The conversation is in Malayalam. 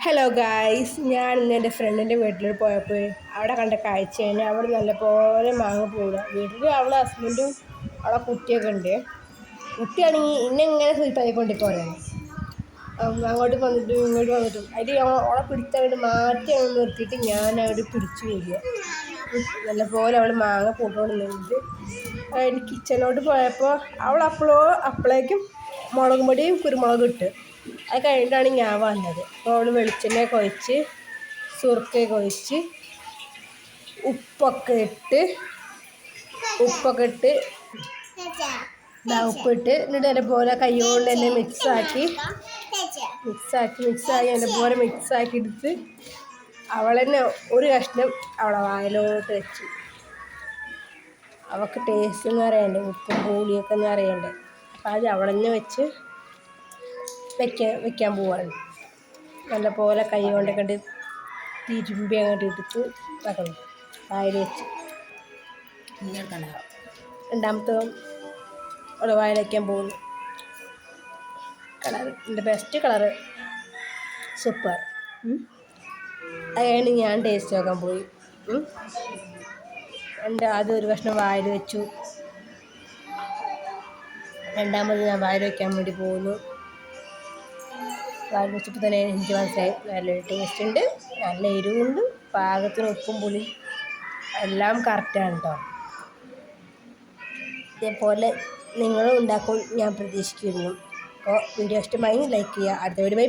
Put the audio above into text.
ഹലോ ഗായ്സ്, ഞാൻ ഇന്ന് എൻ്റെ ഫ്രണ്ടിൻ്റെ വീട്ടിൽ പോയപ്പോൾ അവിടെ കണ്ട കാഴ്ചയാണ്. അവിടെ നല്ലപോലെ മാങ്ങ പോവുക. വീട്ടിൽ അവളെ ഹസ്ബൻഡും അവളെ കുട്ടിയൊക്കെ ഉണ്ട്. കുട്ടിയാണെങ്കിൽ ഇന്നെ ഇങ്ങനെ സ്ലീപ്പായിക്കൊണ്ടിരിക്കുകയാണ്. അങ്ങോട്ട് വന്നിട്ടും ഇങ്ങോട്ട് വന്നിട്ടും അതിൽ അവളെ പിടിച്ചങ്ങോട്ട് മാറ്റി അങ്ങ് നിർത്തിയിട്ട് ഞാൻ അവിടെ പിടിച്ചു വരിക. നല്ലപോലെ അവൾ മാങ്ങ പോയിക്കൊണ്ട് നിന്നിട്ട് അതിന് കിച്ചണിലോട്ട് പോയപ്പോൾ അവൾ അപ്പോഴേക്കും മുളക് പൊടിയും കുരുമുളകും ഇട്ട്. അത് കഴിഞ്ഞിട്ടാണ് ഞാൻ വന്നത്. അപ്പോൾ അവൾ വെളിച്ചെണ്ണ കുഴച്ച് സുർക്ക കുഴച്ച് ഉപ്പൊക്കെ ഇട്ട് ഉപ്പിട്ട് എന്നിട്ട് അതുപോലെ കൈകൊണ്ട് തന്നെ മിക്സാക്കി അതുപോലെ മിക്സാക്കി എടുത്ത് അവളെന്നെ ഒരു കഷ്ണം അവളെ വായിലോട്ട് വെച്ച്. അവൾക്ക് ടേസ്റ്റ് എന്ന് അറിയണ്ടേ, ഉപ്പും പുളിയൊക്കെ എന്ന് അറിയണ്ടേ. അപ്പോൾ അത് അവളെന്നെ വെച്ച് വെക്കാൻ പോവാണ്. നല്ലപോലെ കൈ കൊണ്ടൊക്കെ തിരുമ്പി അങ്ങോട്ട് എടുത്ത് വെക്കണം. വായിൽ വെച്ച് രണ്ടാമത്തെ അവിടെ വായിൽ വയ്ക്കാൻ പോകുന്നു. കളറ് എൻ്റെ ബെസ്റ്റ് കളറ്, സൂപ്പർ. അതാണ് ഞാൻ ടേസ്റ്റ് നോക്കാൻ പോയി. ആദ്യം ഒരു കഷ്ണം വായിൽ വെച്ചു. രണ്ടാമത് ഞാൻ വായിൽ വയ്ക്കാൻ വേണ്ടി പോകുന്നു. വായിൽ വെച്ചപ്പോൾ തന്നെ എനിക്ക് മനസ്സിലായി നല്ലൊരു ടേസ്റ്റ് ഉണ്ട്, നല്ല എരിവുണ്ട്, പാകത്തിന് ഉപ്പും പുളി എല്ലാം കറക്റ്റാണ് കേട്ടോ. ഇതേപോലെ നിങ്ങളും ഉണ്ടാക്കും ഞാൻ പ്രതീക്ഷിക്കുന്നു. അപ്പോൾ വീഡിയോ ഇഷ്ടമായി ലൈക്ക് ചെയ്യുക. അടുത്ത വീഡിയോ